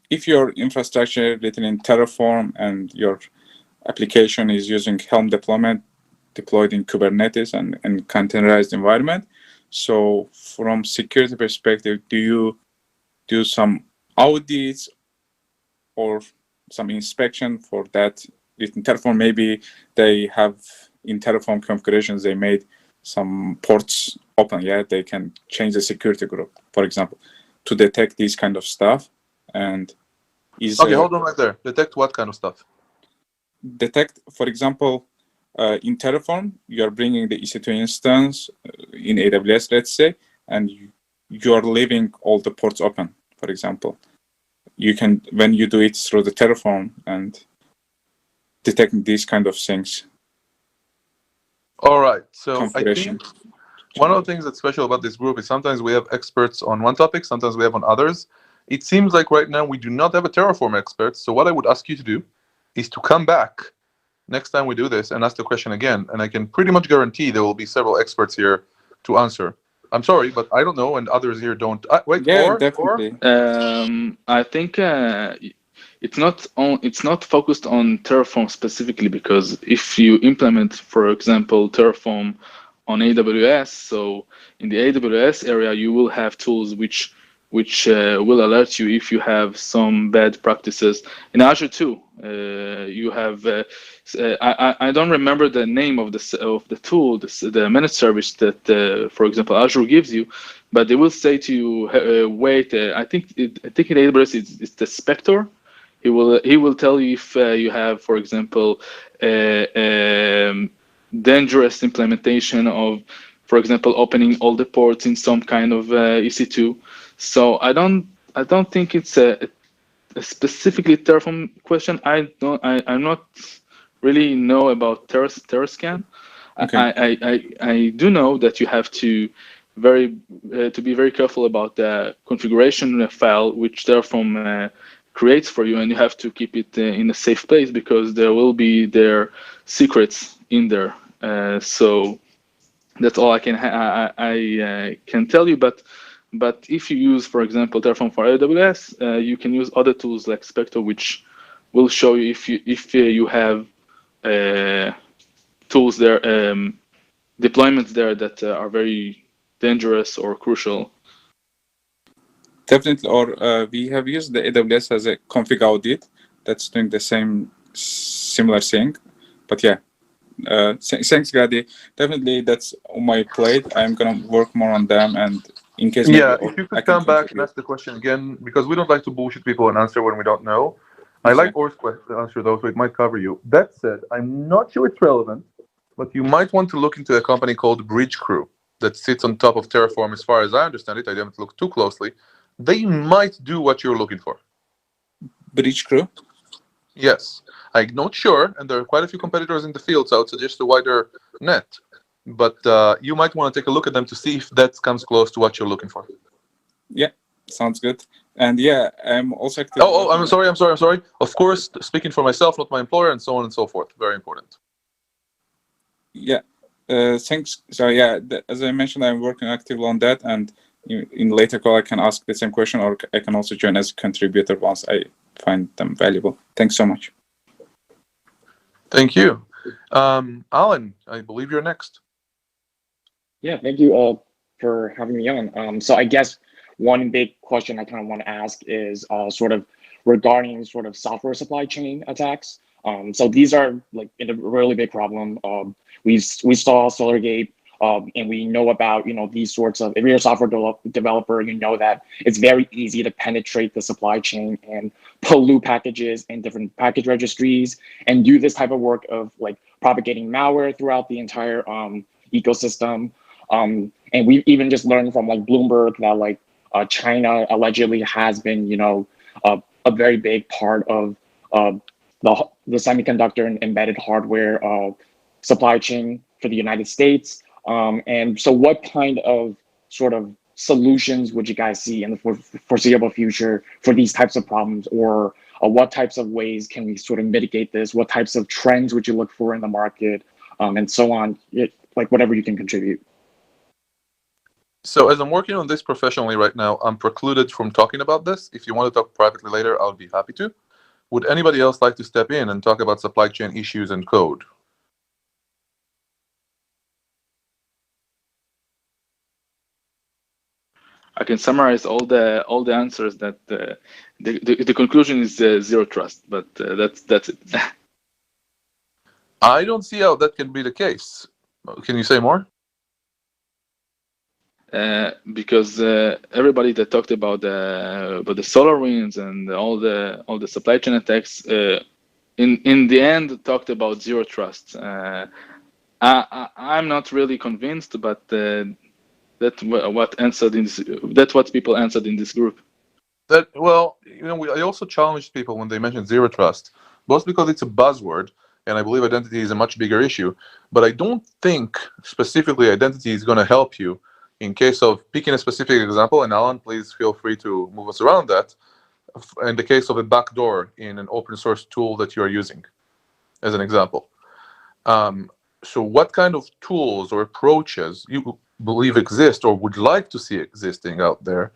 if your infrastructure written in Terraform and your application is using Helm deployment deployed in Kubernetes and containerized environment, so from security perspective, do you do some audits or some inspection for that written Terraform? Maybe they have in Terraform configurations, they made some ports open. Yeah, they can change the security group, for example, to detect these kind of stuff. And is okay, hold on right there. Detect what kind of stuff? Detect, for example, in Terraform, you're bringing the EC2 instance in AWS, let's say, and you're leaving all the ports open, for example. You can, when you do it through the Terraform and detecting these kind of things. All right. So I think one of the things that's special about this group is sometimes we have experts on one topic, sometimes we have on others. It seems like right now we do not have a Terraform expert. So what I would ask you to do is to come back next time we do this and ask the question again. And I can pretty much guarantee there will be several experts here to answer. I'm sorry, but I don't know, and others here don't. Wait, yeah, definitely. I think it's not focused on Terraform specifically, because if you implement, for example, Terraform on AWS, so in the AWS area, you will have tools which will alert you if you have some bad practices. In Azure too, you have. I don't remember the name of the tool, the managed service that, for example, Azure gives you, but they will say to you, wait. I think in AWS it's the Spectre. He will tell you if you have, for example, dangerous implementation of, for example, opening all the ports in some kind of EC2. So I don't think it's a specifically Terraform question. I'm not really know about Terrascan. Okay. I do know that you have to be very careful about the configuration file which Terraform creates for you, and you have to keep it in a safe place because there will be their secrets in there. So that's all I can tell you. But if you use, for example, Terraform for AWS, you can use other tools like Spectre, which will show you if you have tools there, deployments there that are very dangerous or crucial. Definitely, or we have used the AWS as a config audit that's doing the same similar thing. But yeah, thanks, Gadi. Definitely, that's on my plate. I'm gonna work more on them, and in case if you could come back and ask the question again, because we don't like to bullshit people and answer when we don't know. I like Or's answer though, so it might cover you. That said, I'm not sure it's relevant, but you might want to look into a company called Bridge Crew that sits on top of Terraform. As far as I understand it, I didn't look too closely. They might do what you're looking for. Bridge Crew? Yes. I'm not sure, and there are quite a few competitors in the field, so I would suggest a wider net. But you might want to take a look at them to see if that comes close to what you're looking for. Yeah, sounds good. And yeah, I'm also active. I'm sorry. Of course, speaking for myself, not my employer, and so on and so forth. Very important. Yeah, thanks. So yeah, as I mentioned, I'm working actively on that, and in later call I can ask the same question, or I can also join as a contributor once I find them valuable. Thanks so much. Thank you. Alan, I believe you're next. Yeah, thank you all for having me on. So I guess one big question I kind of want to ask is sort of regarding sort of software supply chain attacks. So these are like a really big problem. We saw SolarGate, and we know about these sorts of. If you're a software developer, you know that it's very easy to penetrate the supply chain and pollute packages in different package registries and do this type of work of like propagating malware throughout the entire ecosystem. And we even just learned from like Bloomberg that like China allegedly has been a very big part of the semiconductor and embedded hardware supply chain for the United States. And so what kind of sort of solutions would you guys see in the foreseeable future for these types of problems? Or what types of ways can we sort of mitigate this? What types of trends would you look for in the market, and so on? Like whatever you can contribute. So as I'm working on this professionally right now, I'm precluded from talking about this. If you want to talk privately later, I'll be happy to. Would anybody else like to step in and talk about supply chain issues and code? I can summarize all the answers that the conclusion is zero trust, but that's it. I don't see how that can be the case. Can you say more? Because everybody that talked about the SolarWinds and all the supply chain attacks, in the end talked about zero trust. I'm not really convinced, but that's what people answered in this group. I also challenged people when they mentioned zero trust, both because it's a buzzword, and I believe identity is a much bigger issue. But I don't think specifically identity is going to help you in case of picking a specific example. And Alan, please feel free to move us around that. In the case of a backdoor in an open source tool that you are using, as an example. So what kind of tools or approaches you believe exist or would like to see existing out there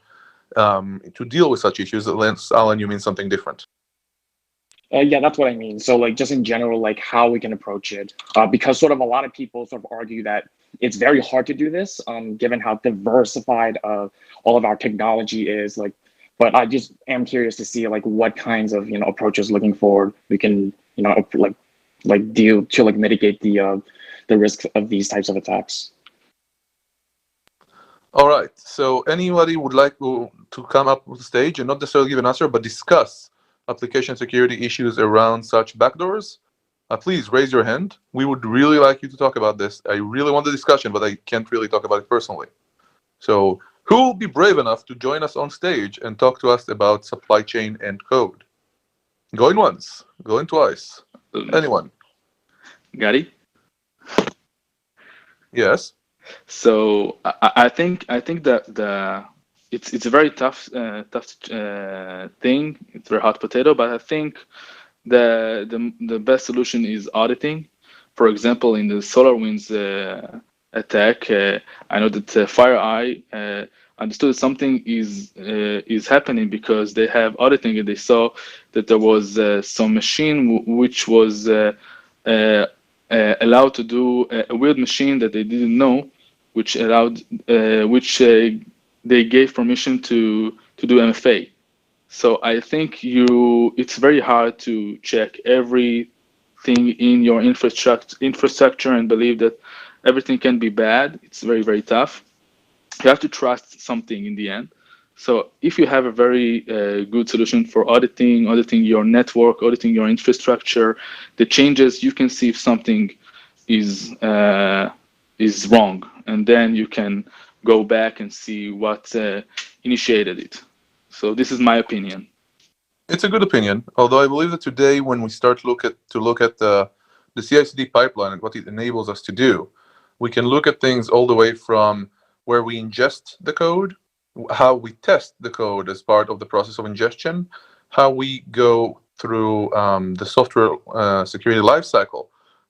to deal with such issues? Alan, you mean something different? Yeah, that's what I mean. So like just in general, like how we can approach it, because sort of a lot of people sort of argue that it's very hard to do this, given how diversified all of our technology is. Like, but I just am curious to see like what kinds of approaches looking forward we can like deal to like mitigate the risk of these types of attacks. All right. So anybody would like to come up on stage and not necessarily give an answer, but discuss application security issues around such backdoors? Please raise your hand. We would really like you to talk about this. I really want the discussion, but I can't really talk about it personally. So who will be brave enough to join us on stage and talk to us about supply chain and code? Going once, going twice. Anyone? Gary? Yes. So I think that it's a very tough thing. It's very hot potato, but I think the best solution is auditing. For example, in the SolarWinds attack, I know that FireEye understood something is happening because they have auditing and they saw that there was some machine which was allowed to do a weird machine that they didn't know, which allowed they gave permission to do MFA. So I think it's very hard to check everything in your infrastructure and believe that everything can be bad. It's very, very tough. You have to trust something in the end. So if you have a very good solution for auditing your network, auditing your infrastructure, the changes, you can see if something is wrong, and then you can go back and see what initiated it. So this is my opinion. It's a good opinion, although I believe that today, when we start to look at the CI/CD pipeline and what it enables us to do, we can look at things all the way from where we ingest the code, how we test the code as part of the process of ingestion, how we go through the software security lifecycle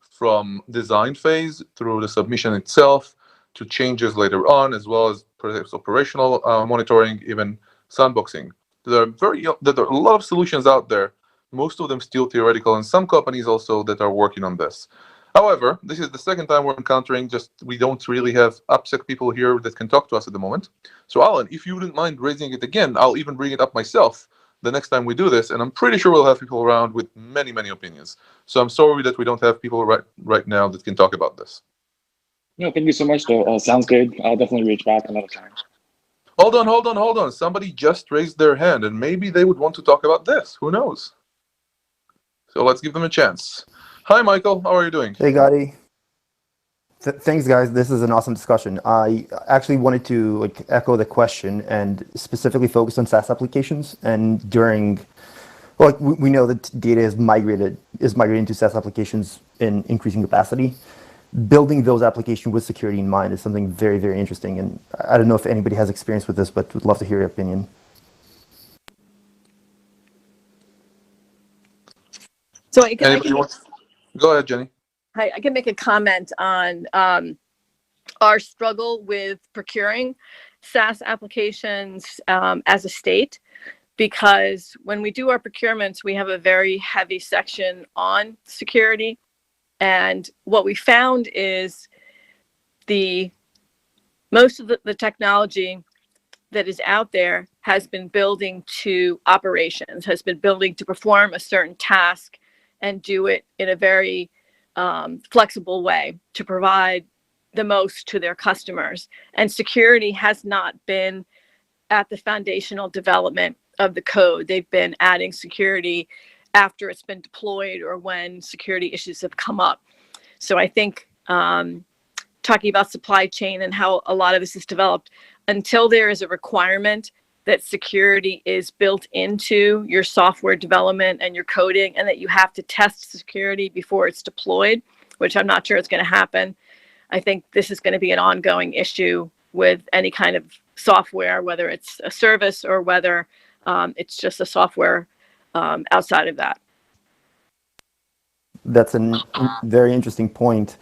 from design phase through the submission itself to changes later on, as well as perhaps operational monitoring, even sandboxing. There are a lot of solutions out there, most of them still theoretical, and some companies also that are working on this. However, this is the second time we're encountering we don't really have AppSec people here that can talk to us at the moment. So Alan, if you wouldn't mind raising it again, I'll even bring it up myself the next time we do this, and I'm pretty sure we'll have people around with many, many opinions. So I'm sorry that we don't have people right now that can talk about this. No, thank you so much, though. Sounds good. I'll definitely reach back another time. Hold on. Somebody just raised their hand, and maybe they would want to talk about this. Who knows? So let's give them a chance. Hi, Michael. How are you doing? Hey, Gotti. Thanks, guys. This is an awesome discussion. I actually wanted to echo the question and specifically focus on SaaS applications. And we know that data is migrating to SaaS applications in increasing capacity. Building those applications with security in mind is something very, very interesting. And I don't know if anybody has experience with this, but would love to hear your opinion. So I can Go ahead, Jenny. I can make a comment on our struggle with procuring SaaS applications as a state, because when we do our procurements, we have a very heavy section on security. And what we found is most of the technology that is out there has been building to operations, has been building to perform a certain task and do it in a very flexible way to provide the most to their customers. And security has not been at the foundational development of the code. They've been adding security after it's been deployed or when security issues have come up. So I think talking about supply chain and how a lot of this is developed, until there is a requirement that security is built into your software development and your coding, and that you have to test security before it's deployed, which I'm not sure is going to happen. I think this is going to be an ongoing issue with any kind of software, whether it's a service or whether it's just a software outside of that. That's a very interesting point.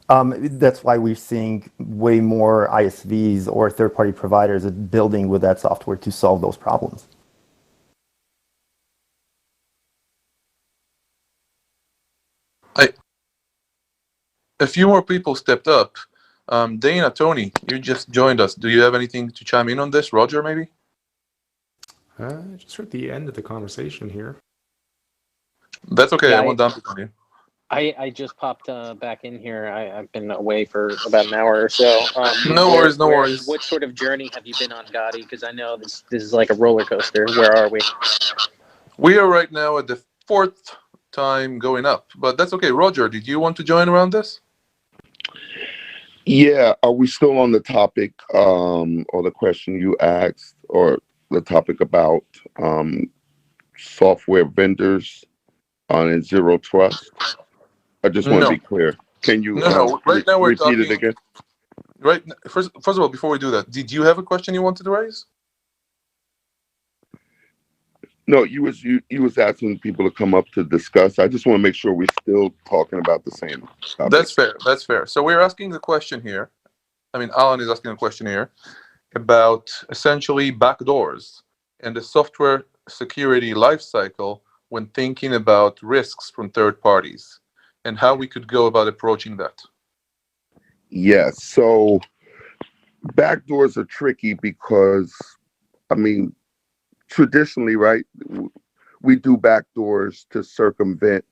That's why we're seeing way more ISVs or third-party providers building with that software to solve those problems. A few more people stepped up. Dana, Tony, you just joined us. Do you have anything to chime in on this? Roger, maybe? I just heard the end of the conversation here. That's okay. Yeah, I won't dump it on you. I just popped back in here. I've been away for about an hour or so. No worries. What sort of journey have you been on, Gotti? Because I know this is like a roller coaster. Where are we? We are right now at the 4th time going up, but that's okay. Roger, did you want to join around this? Yeah, are we still on the topic or the question you asked, or the topic about software vendors on zero trust? I just want to be clear. Can you No. Right now we're repeat talking it again? Right. First of all, before we do that, did you have a question you wanted to raise? No, you was asking people to come up to discuss. I just want to make sure we're still talking about the same topic. That's fair. So we're asking the question here. I mean, Alan is asking a question here about essentially backdoors and the software security lifecycle when thinking about risks from third parties and how we could go about approaching that. Yes. So backdoors are tricky because, I mean, traditionally, right, we do backdoors to circumvent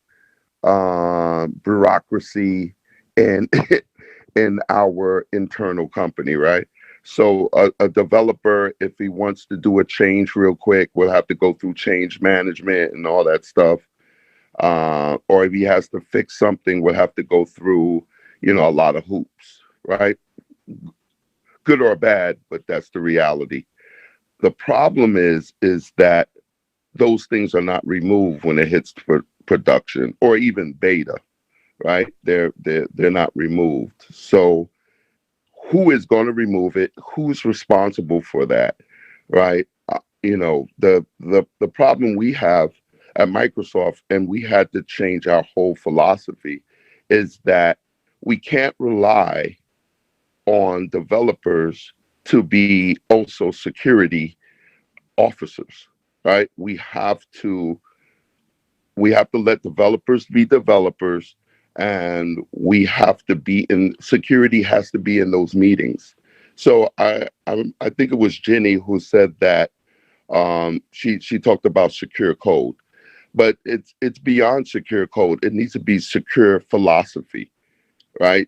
bureaucracy and in our internal company, right? So a developer, if he wants to do a change real quick, will have to go through change management and all that stuff. Or if he has to fix something, will have to go through, a lot of hoops, right? Good or bad, but that's the reality. The problem is that those things are not removed when it hits production or even beta, right? They're not removed. So who is going to remove it? Who's responsible for that, right? The problem we have at Microsoft, and we had to change our whole philosophy, is that we can't rely on developers to be also security officers, right? We have to let developers be developers, and we have to be in security has to be in those meetings. So I think it was Jenny who said that she talked about secure code, but it's beyond secure code. It needs to be secure philosophy, right?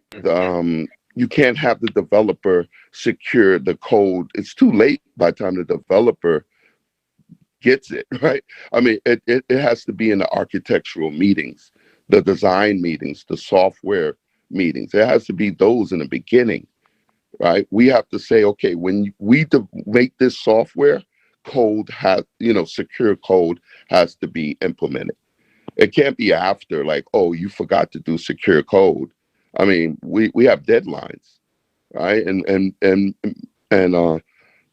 You can't have the developer secure the code. It's too late by the time the developer gets it, right? I mean, it has to be in the architectural meetings, the design meetings, the software meetings. It has to be those in the beginning, right? We have to say, okay, when we make this software, code has, secure code has to be implemented. It can't be after, like, oh, you forgot to do secure code. I mean, we have deadlines, right? And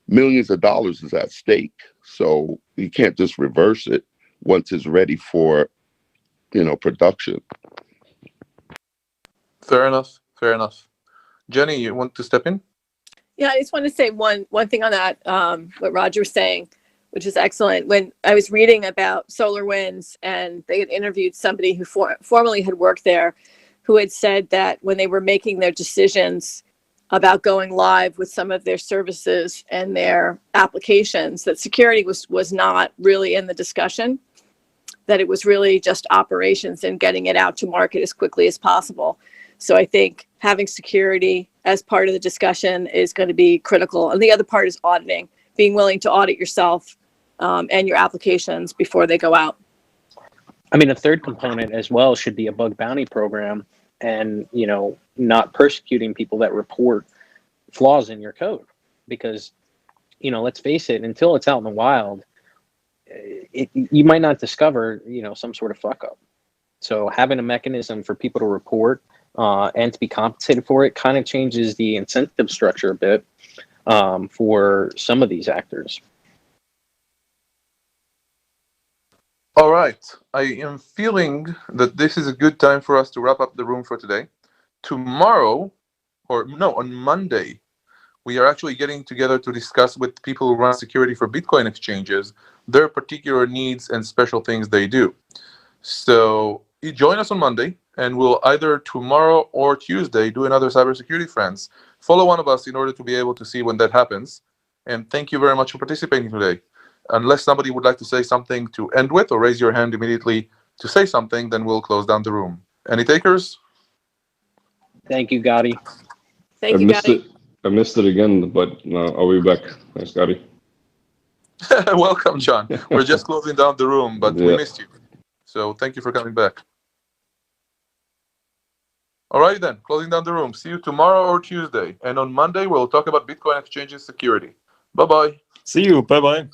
millions of dollars is at stake. So you can't just reverse it once it's ready for production. Fair enough. Fair enough. Jenny, you want to step in? Yeah, I just want to say one thing on that, what Roger was saying, which is excellent. When I was reading about SolarWinds, and they had interviewed somebody who formerly had worked there, who had said that when they were making their decisions about going live with some of their services and their applications, that security was not really in the discussion, that it was really just operations and getting it out to market as quickly as possible. So I think having security as part of the discussion is going to be critical. And the other part is auditing, being willing to audit yourself and your applications before they go out. I mean, a third component as well should be a bug bounty program, and, you know, not persecuting people that report flaws in your code, because, you know, let's face it, until it's out in the wild, you might not discover, you know, some sort of fuck up. So having a mechanism for people to report and to be compensated for it kind of changes the incentive structure a bit for some of these actors. All right. I am feeling that this is a good time for us to wrap up the room for today. Tomorrow, or no, on Monday, we are actually getting together to discuss with people who run security for Bitcoin exchanges, their particular needs and special things they do. So you join us on Monday, and we'll either tomorrow or Tuesday do another Cybersecurity Friends. Follow one of us in order to be able to see when that happens. And thank you very much for participating today. Unless somebody would like to say something to end with, or raise your hand immediately to say something, then we'll close down the room. Any takers? Thank you, Gotti. Thank you, Gotti. I missed it again, but I'll be back. Thanks, Gotti. Welcome, John. We're just closing down the room, but we Yeah. missed you. So thank you for coming back. All right, then. Closing down the room. See you tomorrow or Tuesday. And on Monday, we'll talk about Bitcoin exchanges security. Bye-bye. See you. Bye-bye.